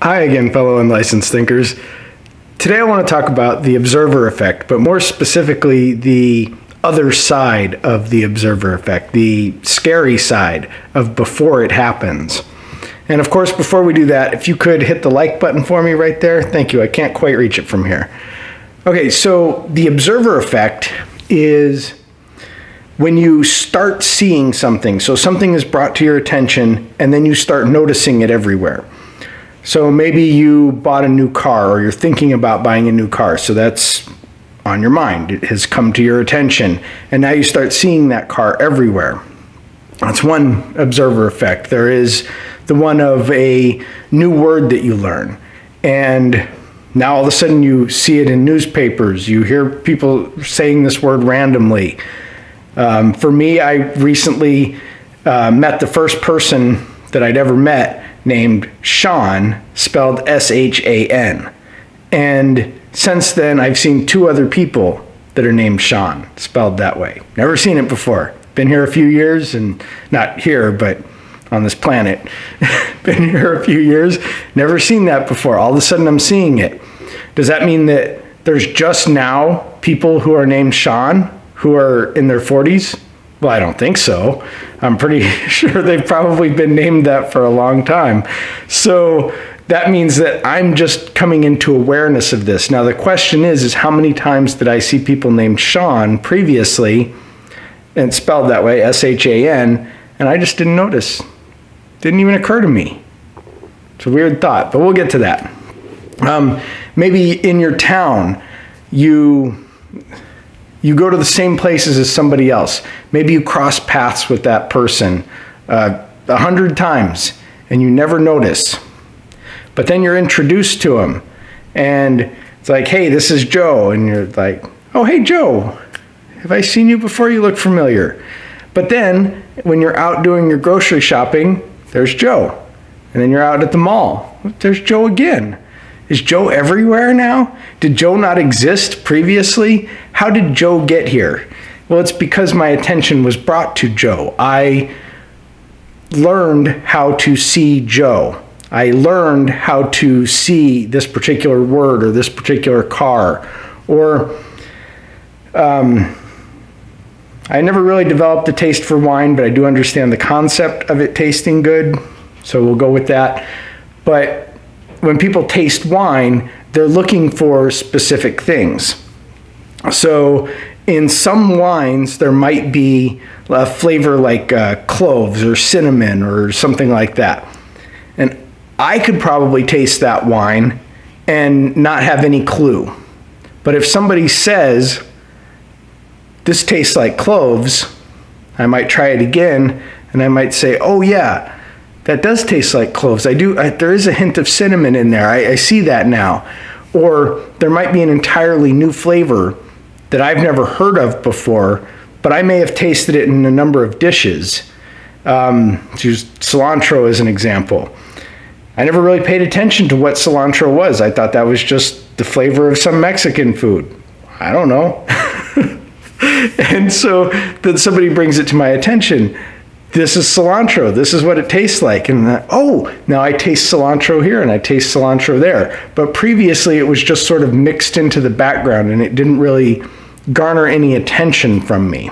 Hi again, fellow unlicensed thinkers. Today I want to talk about the observer effect, but more specifically the other side of the observer effect, the scary side of before it happens. And of course, before we do that, if you could hit the like button for me right there, thank you. I can't quite reach it from here. Okay, so the observer effect is when you start seeing something. So something is brought to your attention and then you start noticing it everywhere. So maybe you bought a new car or you're thinking about buying a new car. So that's on your mind. It has come to your attention. And now you start seeing that car everywhere. That's one observer effect. There is the one of a new word that you learn. And now all of a sudden you see it in newspapers. You hear people saying this word randomly. For me, I recently met the first person that I'd ever met named Sean, spelled S-H-A-N. And since then, I've seen two other people that are named Sean, spelled that way. Never seen it before. Been here a few years, and not here, but on this planet. Been here a few years, never seen that before. All of a sudden, I'm seeing it. Does that mean that there's just now people who are named Sean who are in their 40s? Well, I don't think so. I'm pretty sure they've probably been named that for a long time. So that means that I'm just coming into awareness of this. Now the question is how many times did I see people named Sean previously and spelled that way, S-H-A-N, and I just didn't notice. Didn't even occur to me. It's a weird thought, but we'll get to that. Maybe in your town, you go to the same places as somebody else. Maybe you cross paths with that person 100 times and you never notice. But then you're introduced to him and it's like, hey, this is Joe. And you're like, oh, hey, Joe, have I seen you before? You look familiar. But then when you're out doing your grocery shopping, there's Joe. And then you're out at the mall. There's Joe again. Is Joe everywhere now? Did Joe not exist previously? How did Joe get here? Well, it's because my attention was brought to Joe. I learned how to see Joe. I learned how to see this particular word or this particular car. Or I never really developed a taste for wine, but I do understand the concept of it tasting good. So we'll go with that. But when people taste wine, they're looking for specific things. So in some wines, there might be a flavor like cloves or cinnamon or something like that. And I could probably taste that wine and not have any clue. But if somebody says, this tastes like cloves, I might try it again and I might say, oh yeah, that does taste like cloves. There is a hint of cinnamon in there. I see that now. Or there might be an entirely new flavor that I've never heard of before, but I may have tasted it in a number of dishes. To use cilantro as an example. I never really paid attention to what cilantro was. I thought that was just the flavor of some Mexican food. I don't know. And so then somebody brings it to my attention. This is cilantro. This is what it tastes like. And oh, now I taste cilantro here and I taste cilantro there. But previously it was just sort of mixed into the background and it didn't really garner any attention from me.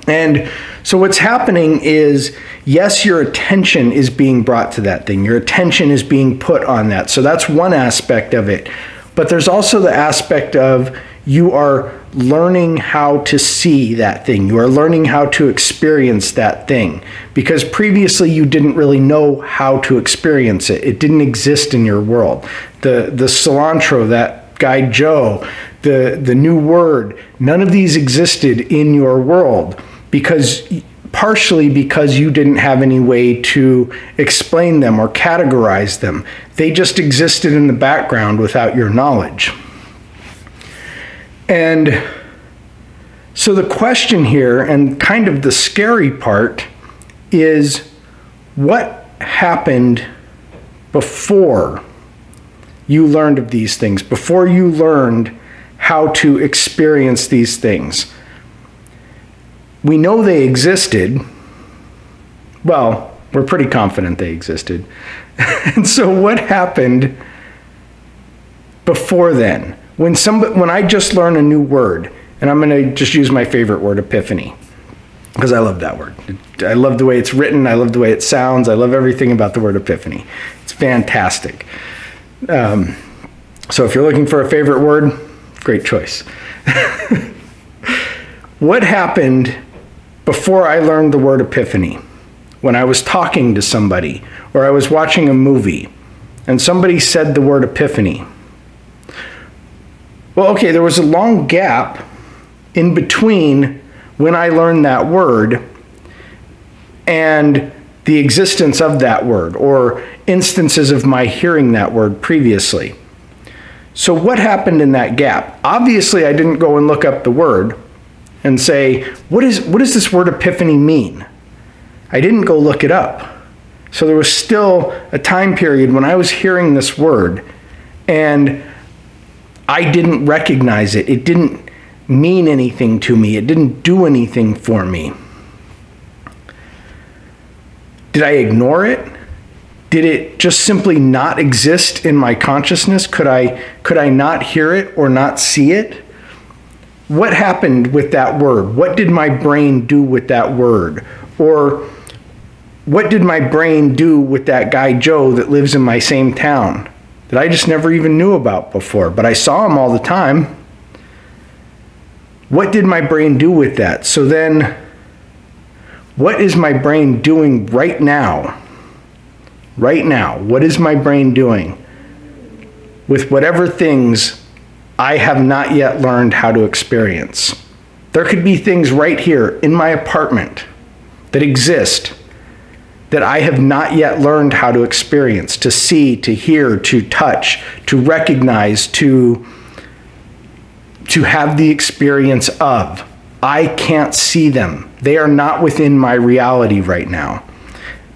And so what's happening is, yes, your attention is being brought to that thing. Your attention is being put on that. So that's one aspect of it. But there's also the aspect of you are learning how to see that thing. You are learning how to experience that thing because previously you didn't really know how to experience it. It didn't exist in your world. The cilantro, that guy Joe, the new word, none of these existed in your world partially because you didn't have any way to explain them or categorize them. They just existed in the background without your knowledge. And so the question here, and kind of the scary part, is what happened before you learned of these things, before you learned how to experience these things? We know they existed. Well, we're pretty confident they existed. And so what happened before then? When I just learn a new word, and I'm going to just use my favorite word, epiphany, because I love that word. I love the way it's written. I love the way it sounds. I love everything about the word epiphany. It's fantastic. So if you're looking for a favorite word, great choice. What happened before I learned the word epiphany? When I was talking to somebody, or I was watching a movie, and somebody said the word epiphany. Well, okay, there was a long gap in between when I learned that word and the existence of that word, or instances of my hearing that word previously. So what happened in that gap? Obviously, I didn't go and look up the word and say, what does this word epiphany mean? I didn't go look it up. So there was still a time period when I was hearing this word and I didn't recognize it. It didn't mean anything to me. It didn't do anything for me. Did I ignore it? Did it just simply not exist in my consciousness? Could I not hear it or not see it? What happened with that word? What did my brain do with that word? Or what did my brain do with that guy Joe that lives in my same town that I just never even knew about before, but I saw him all the time? What did my brain do with that? So then, what is my brain doing right now? Right now, what is my brain doing with whatever things I have not yet learned how to experience? There could be things right here in my apartment that exist that I have not yet learned how to experience, to see, to hear, to touch, to recognize, to have the experience of. I can't see them. They are not within my reality right now.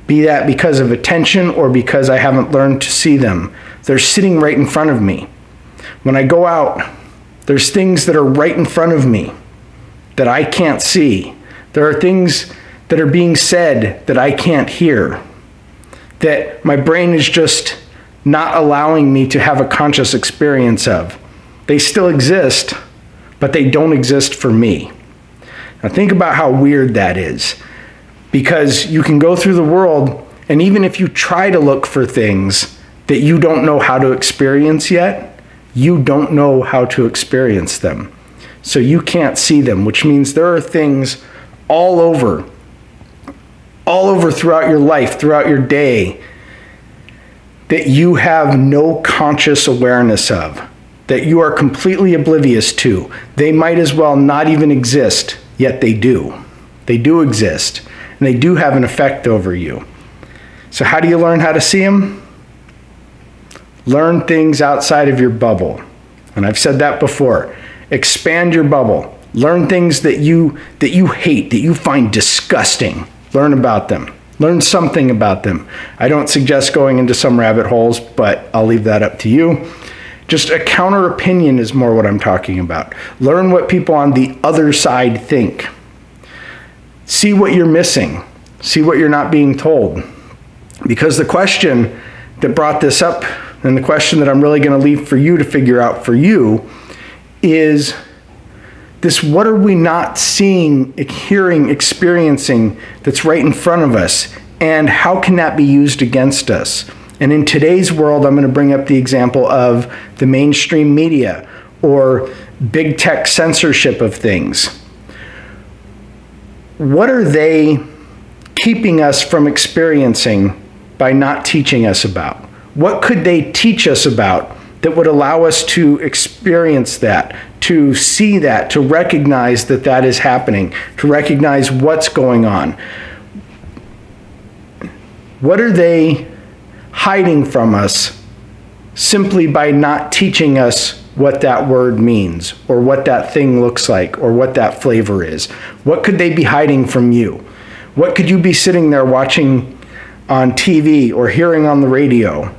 Be that because of attention or because I haven't learned to see them. They're sitting right in front of me. When I go out, there's things that are right in front of me that I can't see. There are things that are being said that I can't hear, that my brain is just not allowing me to have a conscious experience of. They still exist, but they don't exist for me. Now think about how weird that is, because you can go through the world, and even if you try to look for things that you don't know how to experience yet, you don't know how to experience them. So you can't see them, which means there are things all over throughout your life, throughout your day, that you have no conscious awareness of, that you are completely oblivious to. They might as well not even exist, yet they do. They do exist, and they do have an effect over you. So how do you learn how to see them? Learn things outside of your bubble. And I've said that before. Expand your bubble. Learn things that you hate, that you find disgusting. Learn about them. Learn something about them. I don't suggest going into some rabbit holes, but I'll leave that up to you. Just a counter opinion is more what I'm talking about. Learn what people on the other side think. See what you're missing. See what you're not being told. Because the question that brought this up, and the question that I'm really going to leave for you to figure out for you, is this: what are we not seeing, hearing, experiencing that's right in front of us? And how can that be used against us? And in today's world, I'm going to bring up the example of the mainstream media or big tech censorship of things. What are they keeping us from experiencing by not teaching us about? What could they teach us about that would allow us to experience that, to see that, to recognize that that is happening, to recognize what's going on? What are they hiding from us simply by not teaching us what that word means, or what that thing looks like, or what that flavor is? What could they be hiding from you? What could you be sitting there watching on TV or hearing on the radio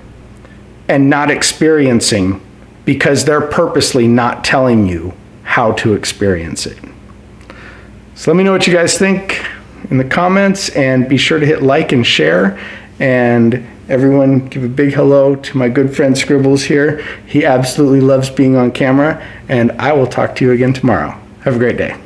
and not experiencing because they're purposely not telling you how to experience it? So let me know what you guys think in the comments, and be sure to hit like and share. And Everyone give a big hello to my good friend Scribbles here. He absolutely loves being on camera, and I will talk to you again tomorrow. Have a great day.